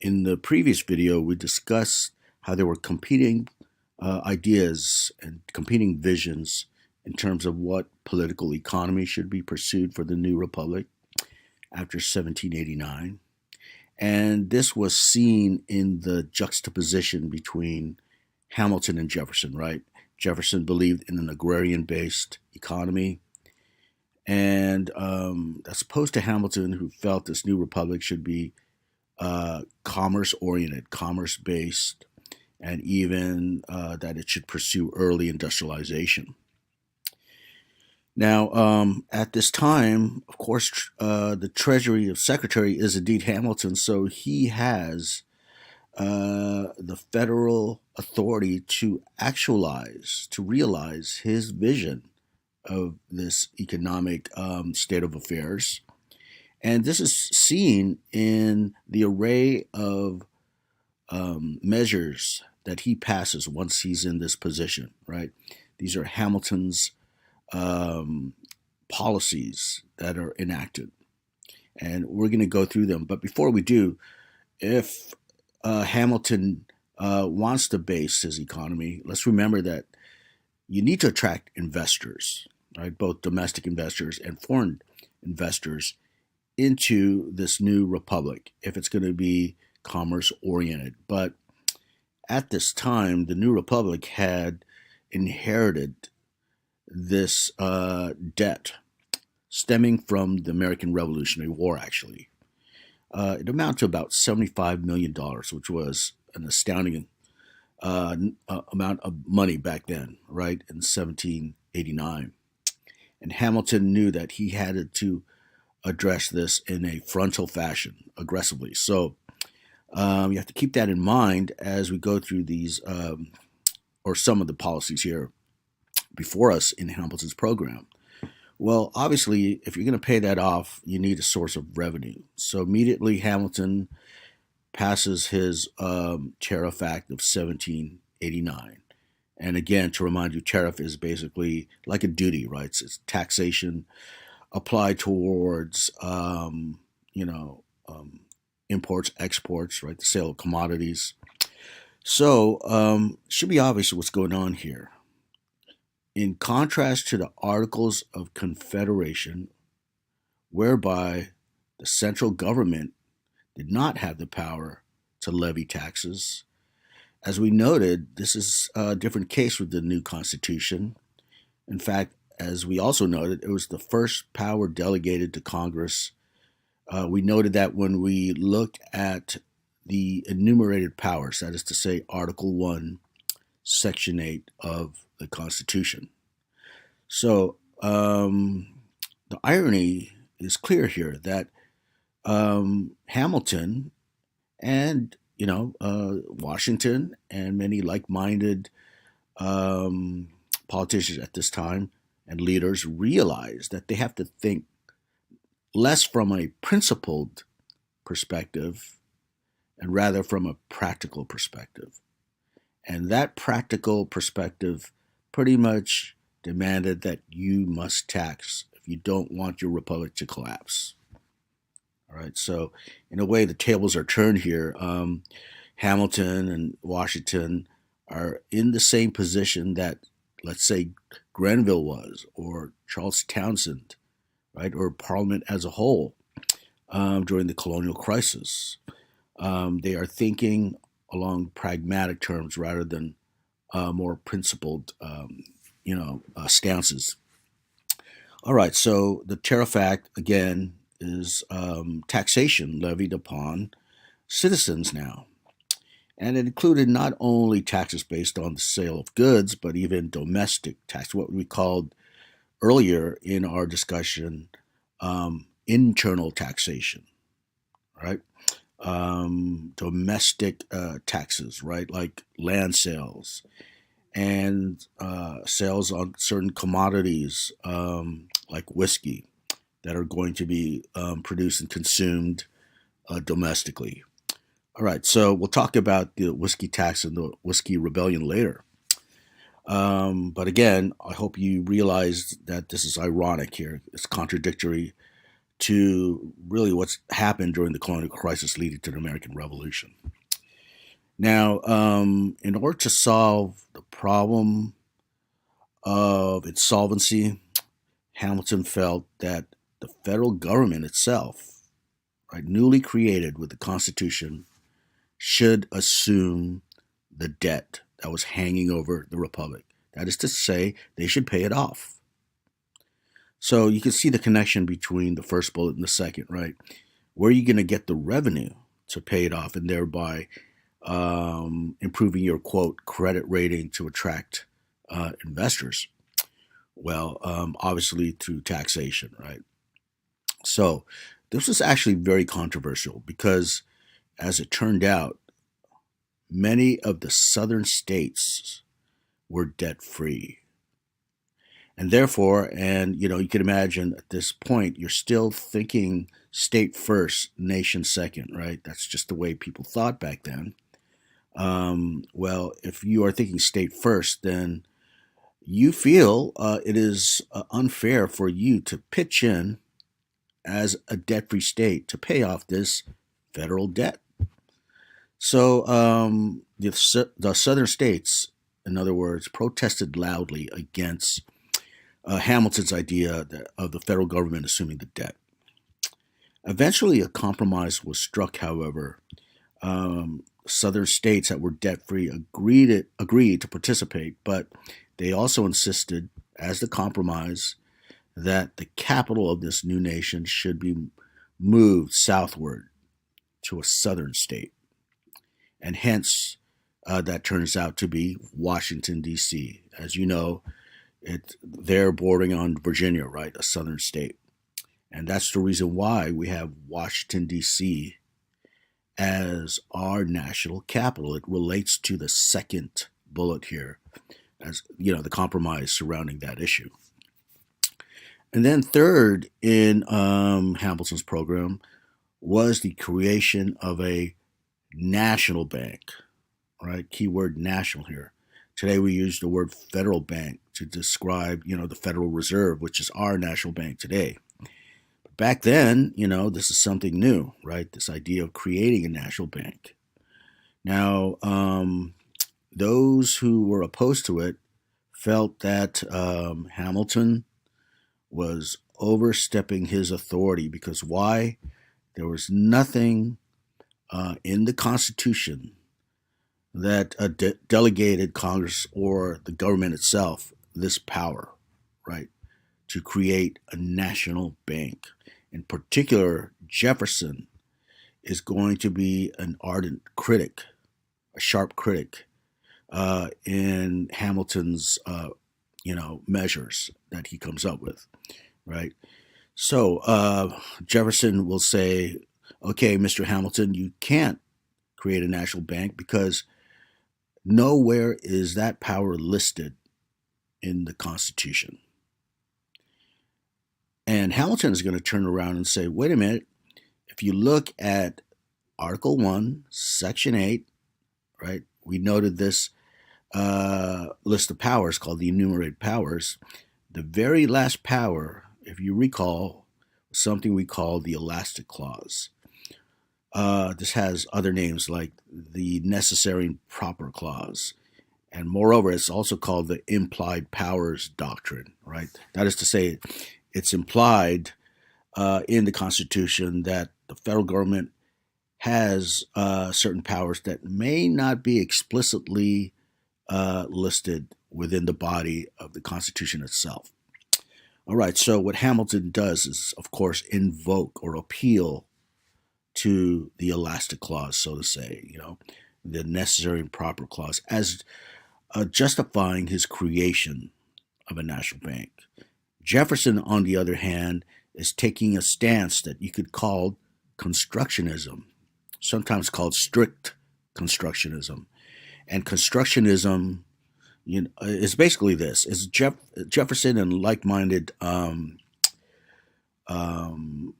In the previous video, we discussed how there were competing ideas and competing visions in terms of what political economy should be pursued for the new republic after 1789. And this was seen in the juxtaposition between Hamilton and Jefferson, right? Jefferson believed in an agrarian based economy, and as opposed to Hamilton, who felt this new republic should be commerce oriented, commerce based, and even that it should pursue early industrialization. Now, at this time, of course, the Treasury of Secretary is indeed Hamilton, so he has the federal authority to actualize, to realize his vision of this economic state of affairs. And this is seen in the array of measures that he passes once he's in this position, right? These are Hamilton's um, policies that are enacted. And we're going to go through them. But before we do, if Hamilton wants to base his economy, let's remember that you need to attract investors, right? Both domestic investors and foreign investors into this new republic if it's going to be commerce oriented. But at this time, the new republic had inherited this debt stemming from the American Revolutionary War, actually. It amounted to about $75 million, which was an astounding amount of money back then, right, in 1789. And Hamilton knew that he had to address this in a frontal fashion, aggressively. So you have to keep that in mind as we go through these, or some of the policies here before us in Hamilton's program. Well, obviously, if you're going to pay that off, you need a source of revenue. So immediately, Hamilton passes his Tariff Act of 1789. And again, to remind you, tariff is basically like a duty, right? It's taxation applied towards, imports, exports, right? The sale of commodities. So, should be obvious what's going on here. In contrast to the Articles of Confederation, whereby the central government did not have the power to levy taxes, as we noted, this is a different case with the new Constitution. In fact, as we also noted, it was the first power delegated to Congress. We noted that when we looked at the enumerated powers, that is to say, Article 1, Section 8 of the Constitution. So the irony is clear here that Hamilton and Washington and many like-minded politicians at this time and leaders realize that they have to think less from a principled perspective and rather from a practical perspective. And that practical perspective pretty much demanded that you must tax if you don't want your republic to collapse. All right, so in a way, the tables are turned here. Hamilton and Washington are in the same position that, let's say, Grenville was, or Charles Townshend, right, or Parliament as a whole during the colonial crisis. They are thinking along pragmatic terms rather than more principled, stances. All right, so the Tariff Act again is taxation levied upon citizens now, and it included not only taxes based on the sale of goods, but even domestic tax, what we called earlier in our discussion internal taxation, right? Domestic taxes, right? Like land sales and sales on certain commodities like whiskey that are going to be produced and consumed domestically. All right, so we'll talk about the whiskey tax and the whiskey rebellion later. But again, I hope you realize that this is ironic here. It's contradictory to really what's happened during the colonial crisis leading to the American Revolution. Now, in order to solve the problem of insolvency, Hamilton felt that the federal government itself, right, newly created with the Constitution, should assume the debt that was hanging over the Republic. That is to say, they should pay it off. So you can see the connection between the first bullet and the second, right? Where are you going to get the revenue to pay it off and thereby improving your, quote, credit rating to attract investors? Well, obviously through taxation, right? So this was actually very controversial because, as it turned out, many of the southern states were debt free. And therefore, and you can imagine at this point, you're still thinking state first, nation second, right? That's just the way people thought back then. Well, if you are thinking state first, then you feel it is unfair for you to pitch in as a debt free state to pay off this federal debt. So the southern states, in other words, protested loudly against Hamilton's idea of the federal government assuming the debt. Eventually, a compromise was struck, however. Southern states that were debt free agreed to participate, but they also insisted, as the compromise, that the capital of this new nation should be moved southward to a southern state. And hence, that turns out to be Washington, D.C. As you know, they're bordering on Virginia, right? A southern state. And that's the reason why we have Washington, D.C. as our national capital. It relates to the second bullet here, as the compromise surrounding that issue. And then third in Hamilton's program was the creation of a national bank, right? Keyword national here. Today we use the word federal bank to describe, the Federal Reserve, which is our national bank today. But back then, this is something new, right? This idea of creating a national bank. Now, those who were opposed to it felt that Hamilton was overstepping his authority because why? There was nothing in the Constitution that delegated Congress or the government itself this power, right, to create a national bank. In particular, Jefferson is going to be an ardent critic, a sharp critic in Hamilton's, measures that he comes up with, right? So Jefferson will say, okay, Mr. Hamilton, you can't create a national bank because nowhere is that power listed in the Constitution. And Hamilton is going to turn around and say, wait a minute, if you look at Article 1, Section 8, right, we noted this list of powers called the enumerated powers. The very last power, if you recall, was something we call the elastic clause. This has other names like the necessary and proper clause. And moreover, it's also called the implied powers doctrine, right? That is to say, it's implied in the Constitution that the federal government has certain powers that may not be explicitly listed within the body of the Constitution itself. All right, so what Hamilton does is, of course, invoke or appeal to the elastic clause, so to say, the necessary and proper clause, as justifying his creation of a national bank. Jefferson, on the other hand, is taking a stance that you could call constructionism, sometimes called strict constructionism. And constructionism is basically this: is Jefferson and like-minded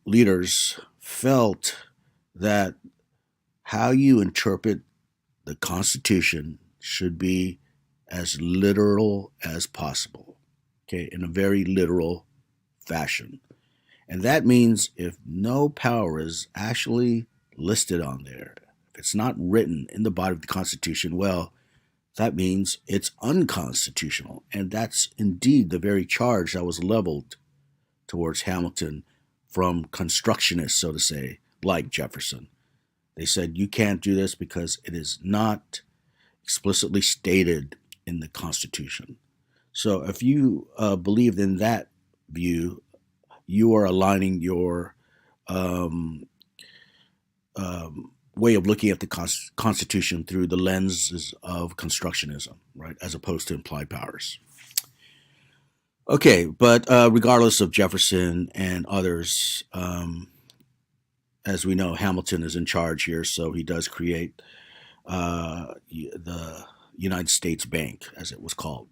leaders felt that how you interpret the Constitution should be as literal as possible, okay, in a very literal fashion. And that means if no power is actually listed on there, if it's not written in the body of the Constitution, well, that means it's unconstitutional. And that's indeed the very charge that was leveled towards Hamilton from constructionists, so to say, like Jefferson. They said, you can't do this because it is not explicitly stated in the Constitution. So if you believed in that view, you are aligning your um, way of looking at the Constitution through the lenses of constructionism, right, as opposed to implied powers. Okay, but regardless of Jefferson and others, as we know, Hamilton is in charge here, so he does create the United States Bank, as it was called.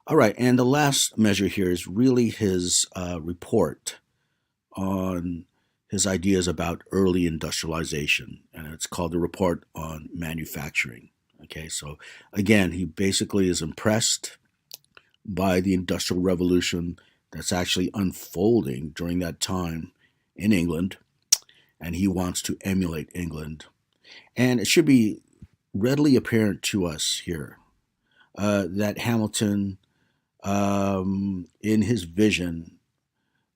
All right, and the last measure here is really his report on his ideas about early industrialization, and it's called the Report on Manufacturing. Okay, so again, he basically is impressed by the Industrial Revolution that's actually unfolding during that time in England, and he wants to emulate England. And it should be readily apparent to us here that Hamilton, in his vision,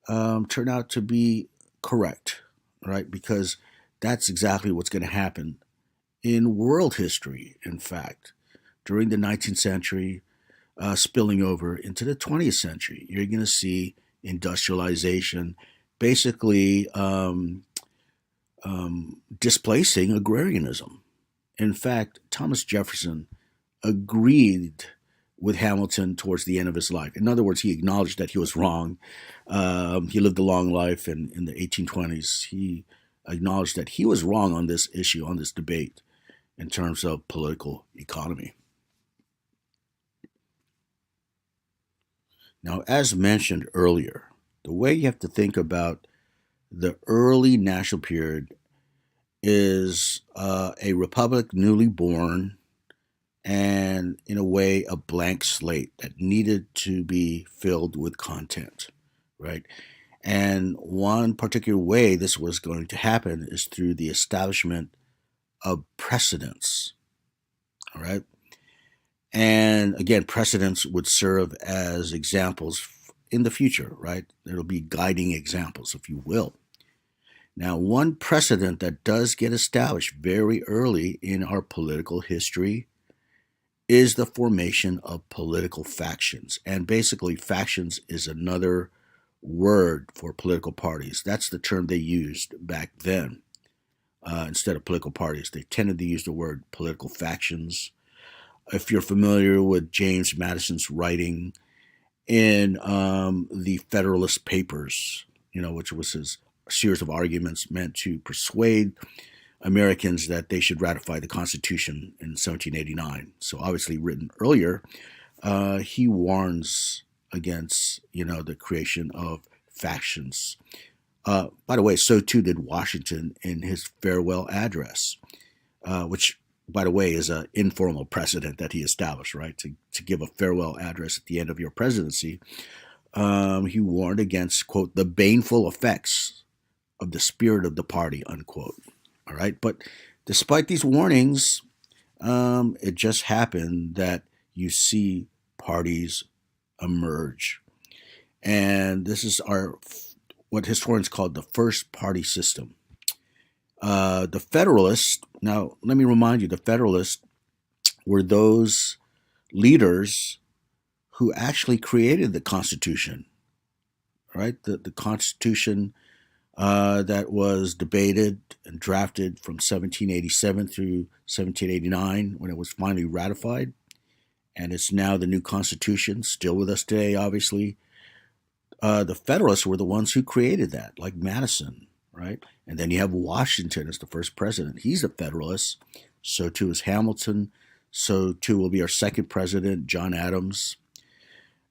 turned out to be correct, right? Because that's exactly what's going to happen in world history, in fact. During the 19th century, spilling over into the 20th century, you're going to see industrialization basically displacing agrarianism. In fact, Thomas Jefferson agreed with Hamilton towards the end of his life. In other words, he acknowledged that he was wrong. He lived a long life, and in the 1820s, he acknowledged that he was wrong on this issue, on this debate, in terms of political economy. Now, as mentioned earlier, the way you have to think about the early national period is a republic newly born and, in a way, a blank slate that needed to be filled with content, right? And one particular way this was going to happen is through the establishment of precedents, all right? And again, precedents would serve as examples in the future, right? There'll be guiding examples, if you will. Now, one precedent that does get established very early in our political history is the formation of political factions. And basically, factions is another word for political parties. That's the term they used back then. Instead of political parties, they tended to use the word political factions. If you're familiar with James Madison's writing in the Federalist Papers, which was his series of arguments meant to persuade Americans that they should ratify the Constitution in 1789. So obviously written earlier, he warns against, the creation of factions. By the way, so too did Washington in his farewell address, which, by the way, is an informal precedent that he established, right? To give a farewell address at the end of your presidency. He warned against, quote, the baneful effects of the spirit of the party, unquote. All right. But despite these warnings, it just happened that you see parties emerge. And this is what historians call the first party system. The Federalists, now let me remind you, the Federalists were those leaders who actually created the Constitution, right? The Constitution that was debated and drafted from 1787 through 1789 when it was finally ratified. And it's now the new Constitution, still with us today, obviously. The Federalists were the ones who created that, like Madison, right? And then you have Washington as the first president. He's a Federalist. So too is Hamilton. So too will be our second president, John Adams.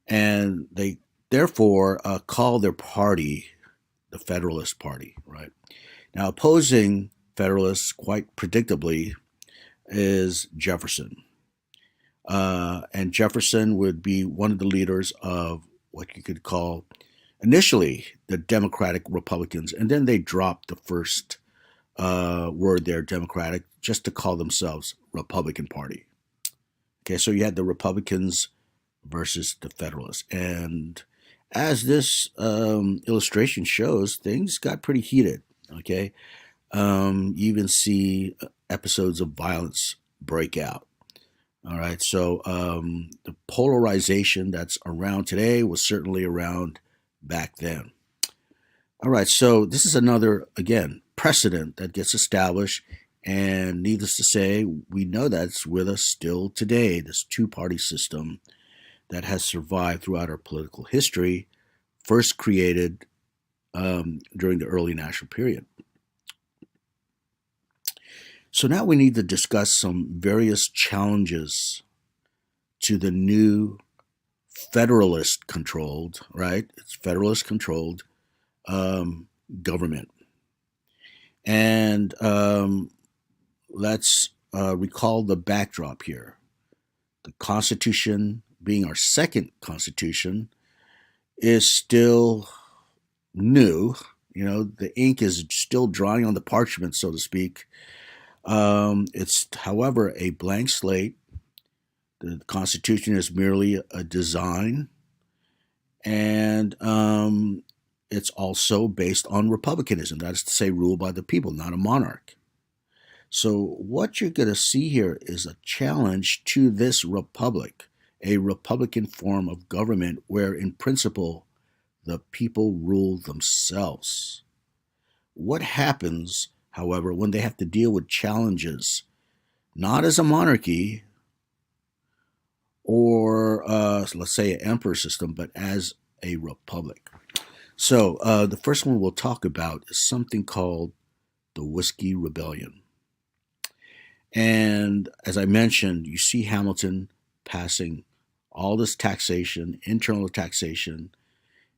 And they therefore call their party the Federalist Party, right? Now, opposing Federalists, quite predictably, is Jefferson. And Jefferson would be one of the leaders of what you could call initially the Democratic Republicans, and then they dropped the first word there, Democratic, just to call themselves Republican Party. Okay, so you had the Republicans versus the Federalists. And as this illustration shows, things got pretty heated. Okay, you even see episodes of violence break out. All right, so the polarization that's around today was certainly around back then. All right, so this is another, again, precedent that gets established. And needless to say, we know that's with us still today, this two party system that has survived throughout our political history, first created during the early national period. So now we need to discuss some various challenges to the new federalist controlled, right? It's federalist controlled government. And let's recall the backdrop here. The Constitution, being our second Constitution, is still new. You know, the ink is still drying on the parchment, so to speak. It's, however, a blank slate. The Constitution is merely a design, and it's also based on republicanism. That is to say, ruled by the people, not a monarch. So, what you're going to see here is a challenge to this republic, a republican form of government where, in principle, the people rule themselves. What happens, however, when they have to deal with challenges, not as a monarchy or, let's say, an emperor system, but as a republic? So, the first one we'll talk about is something called the Whiskey Rebellion. And as I mentioned, you see Hamilton passing all this taxation, internal taxation,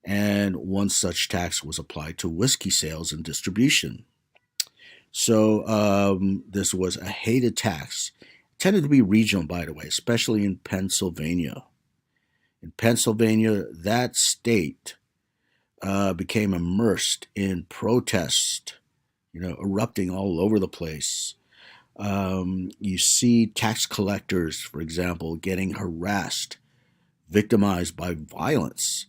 and one such tax was applied to whiskey sales and distribution. So this was a hated tax. It tended to be regional, by the way, especially in Pennsylvania. In Pennsylvania, that state became immersed in protest, erupting all over the place. You see tax collectors, for example, getting harassed, victimized by violence.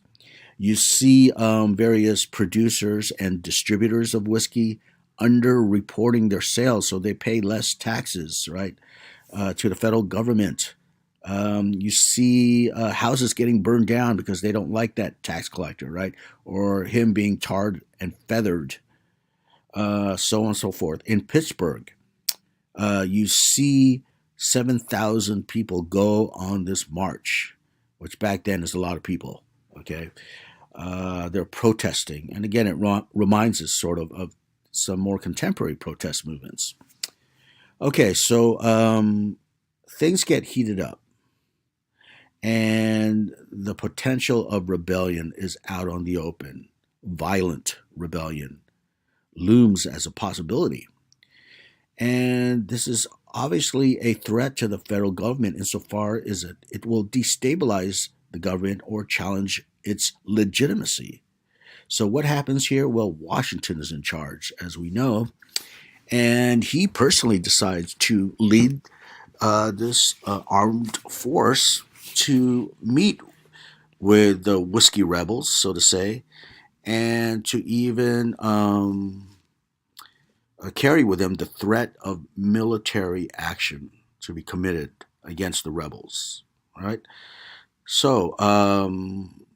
You see various producers and distributors of whiskey under-reporting their sales, so they pay less taxes, right, to the federal government. You see houses getting burned down because they don't like that tax collector, right, or him being tarred and feathered, so on and so forth. In Pittsburgh, you see 7,000 people go on this march, which back then is a lot of people. Okay, they're protesting, and again, it reminds us sort of some more contemporary protest movements. Okay, so things get heated up, and the potential of rebellion is out on the open. Violent rebellion looms as a possibility. And this is obviously a threat to the federal government insofar as it will destabilize the government or challenge its legitimacy. So what happens here? Well, Washington is in charge, as we know, and he personally decides to lead this armed force to meet with the whiskey rebels, so to say, and to even carry with them the threat of military action to be committed against the rebels. All right. So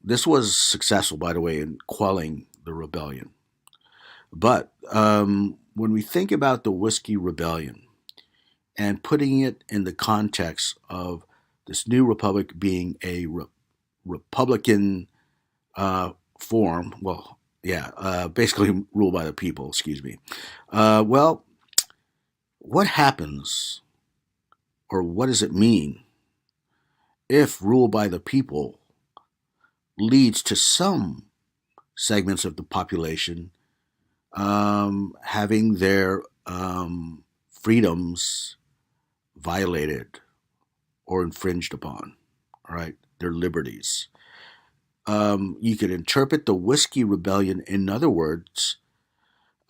this was successful, by the way, in quelling the rebellion. But when we think about the Whiskey Rebellion and putting it in the context of this new republic being a republican form, well, yeah, basically ruled by the people, excuse me. Well, what happens, or what does it mean, if rule by the people leads to some segments of the population having their freedoms violated or infringed upon, all right, their liberties? You could interpret the Whiskey Rebellion, in other words,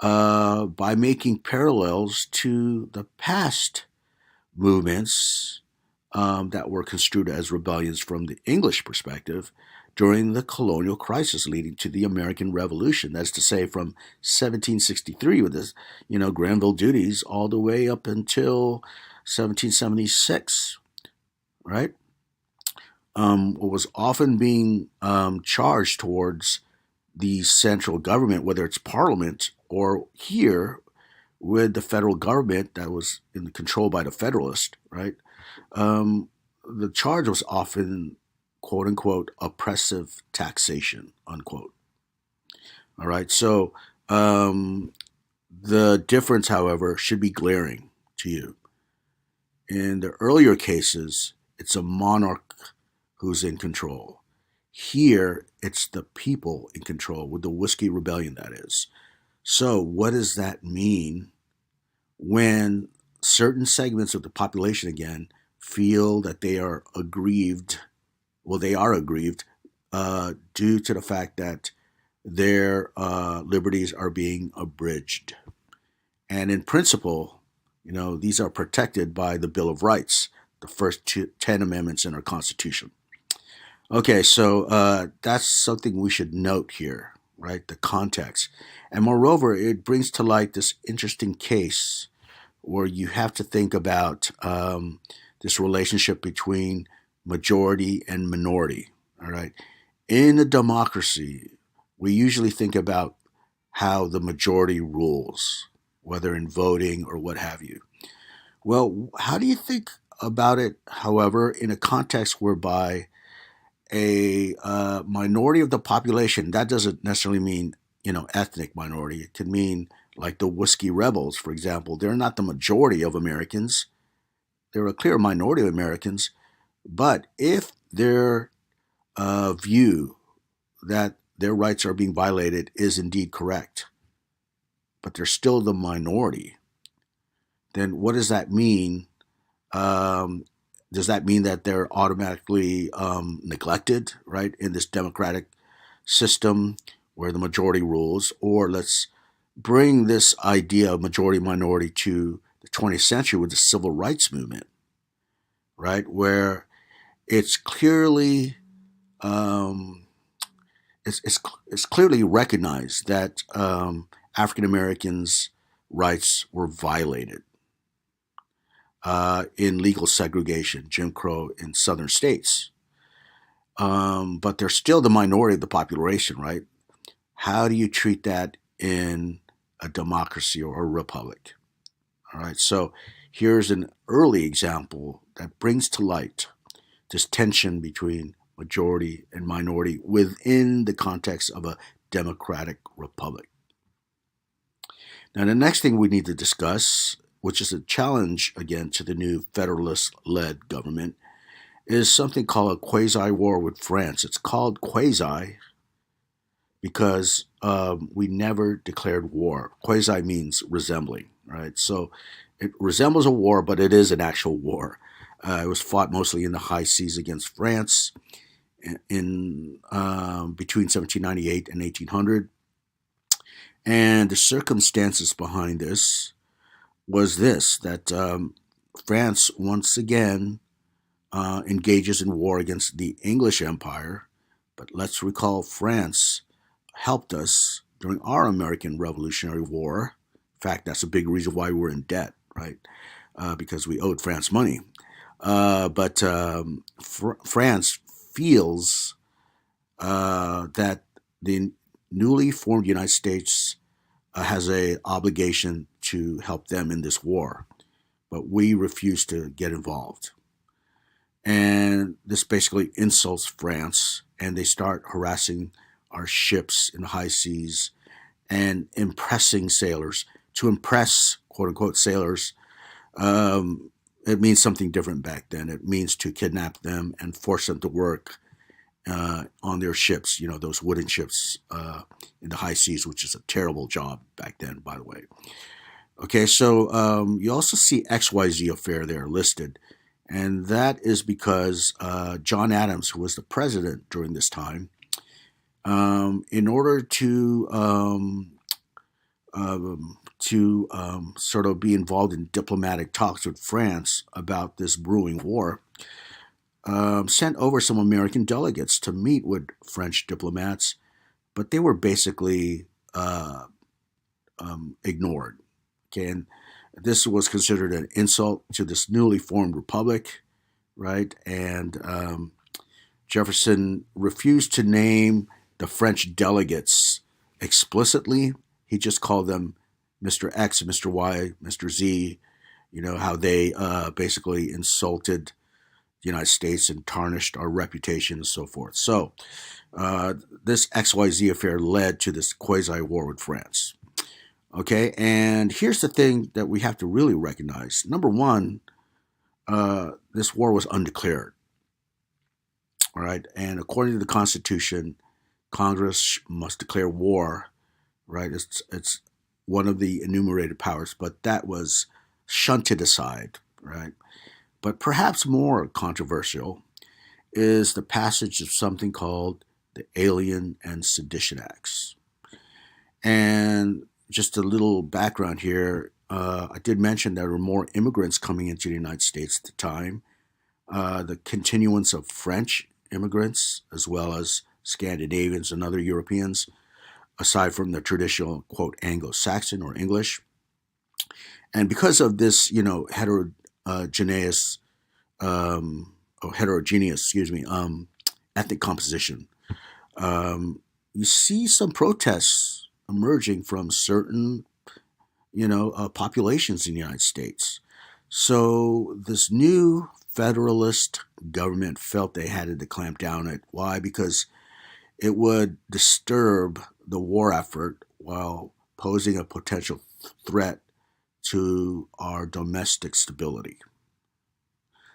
by making parallels to the past movements that were construed as rebellions from the English perspective during the colonial crisis leading to the American Revolution. That's to say, from 1763 with the, Granville duties all the way up until 1776, right? What was often being charged towards the central government, whether it's Parliament or here with the federal government that was in control by the Federalist, right? Um, the charge was often, quote unquote, oppressive taxation, unquote. All right. So the difference, however, should be glaring to you. In the earlier cases, it's a monarch who's in control. Here, it's the people in control, with the Whiskey Rebellion, that is. So, what does that mean when certain segments of the population, again, feel that they are aggrieved? Well, they are aggrieved due to the fact that their liberties are being abridged. And in principle, these are protected by the Bill of Rights, the first 10 amendments in our Constitution. Okay, so that's something we should note here, right? The context. And moreover, it brings to light this interesting case where you have to think about this relationship between majority and minority, all right? In a democracy, we usually think about how the majority rules, whether in voting or what have you. Well, how do you think about it, however, in a context whereby a minority of the population, that doesn't necessarily mean, ethnic minority. It could mean like the Whiskey Rebels, for example. They're not the majority of Americans. They're a clear minority of Americans. But if their view that their rights are being violated is indeed correct, but they're still the minority, then what does that mean? Does that mean that they're automatically neglected, right, in this democratic system where the majority rules? Or let's bring this idea of majority minority to the 20th century with the civil rights movement, right, where it's clearly um, it's clearly recognized that African Americans' rights were violated in legal segregation, Jim Crow in southern states. But they're still the minority of the population, right? How do you treat that in a democracy or a republic? All right, so here's an early example that brings to light this tension between majority and minority within the context of a democratic republic. Now, the next thing we need to discuss, which is a challenge again to the new federalist led government, is something called a quasi war with France. It's called quasi because we never declared war. Quasi means resembling, right? So it resembles a war, but it is an actual war. It was fought mostly in the high seas against France in between 1798 and 1800. And the circumstances behind this was this, that France once again engages in war against the English Empire. But let's recall France helped us during our American Revolutionary War. In fact, that's a big reason why we're in debt, right? Because we owed France money. But France feels that the newly formed United States has a obligation to help them in this war, but we refuse to get involved. And this basically insults France, and they start harassing our ships in the high seas and impressing sailors. To impress, quote unquote, sailors, it means something different back then. It means to kidnap them and force them to work on their ships, those wooden ships in the high seas, which is a terrible job back then, by the way. Okay, so you also see XYZ affair there listed, and that is because John Adams, who was the president during this time, In order to sort of be involved in diplomatic talks with France about this brewing war, sent over some American delegates to meet with French diplomats, but they were basically ignored. Okay, and this was considered an insult to this newly formed republic, right? And Jefferson refused to name the French delegates explicitly. He just called them Mr. X, Mr. Y, Mr. Z. You know how they basically insulted the United States and tarnished our reputation and so forth. So this XYZ affair led to this quasi-war with France. Okay, and here's the thing that we have to really recognize. Number one, this war was undeclared. All right, and according to the Constitution, Congress must declare war. Right, it's one of the enumerated powers, but that was shunted aside. Right, but perhaps more controversial is the passage of something called the Alien and Sedition Acts. And just a little background here. I did mention there were more immigrants coming into the United States at the time. The continuance of French immigrants, as well as Scandinavians and other Europeans, aside from the traditional, quote, Anglo-Saxon or English. And because of this, heterogeneous, ethnic composition, you see some protests emerging from certain, populations in the United States. So this new federalist government felt they had to clamp down it. Why? Because it would disturb the war effort while posing a potential threat to our domestic stability.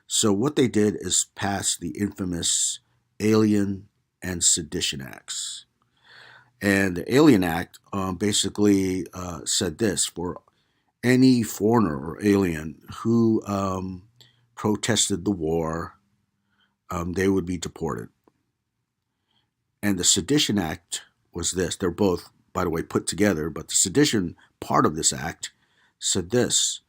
So what they did is pass the infamous Alien and Sedition Acts. And the Alien Act basically said this: for any foreigner or alien who protested the war, they would be deported. And the Sedition Act was this. They're both, by the way, put together, but the sedition part of this act said this: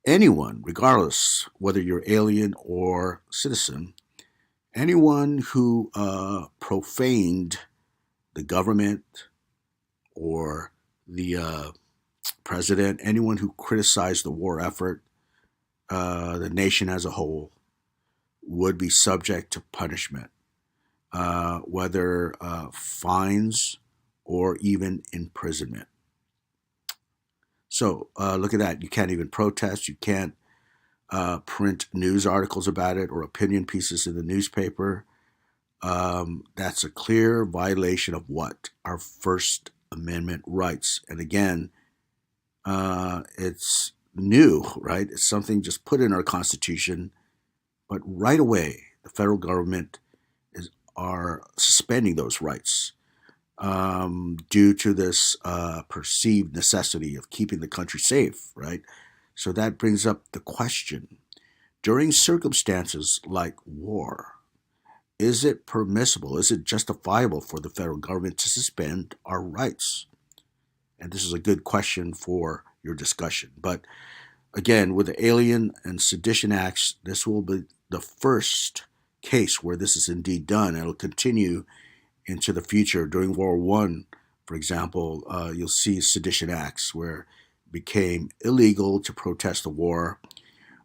anyone, regardless whether you're alien or citizen, anyone who profaned the government or the president, anyone who criticized the war effort, the nation as a whole, would be subject to punishment, whether fines or even imprisonment. So look at that. You can't even protest. You can't print news articles about it or opinion pieces in the newspaper. That's a clear violation of what? Our First Amendment rights. And again, it's new, right? It's something just put in our Constitution, but right away, the federal government are suspending those rights due to this perceived necessity of keeping the country safe, right? So that brings up the question: during circumstances like war, is it permissible, is it justifiable for the federal government to suspend our rights? And this is a good question for your discussion. But again, with the Alien and Sedition Acts, this will be the first case where this is indeed done. It'll continue into the future. During World War I, for example, you'll see Sedition Acts where it became illegal to protest the war.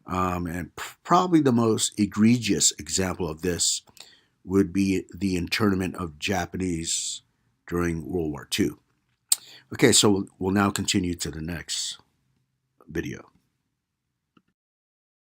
And probably the most egregious example of this would be the internment of Japanese during World War II. Okay, so we'll now continue to the next video.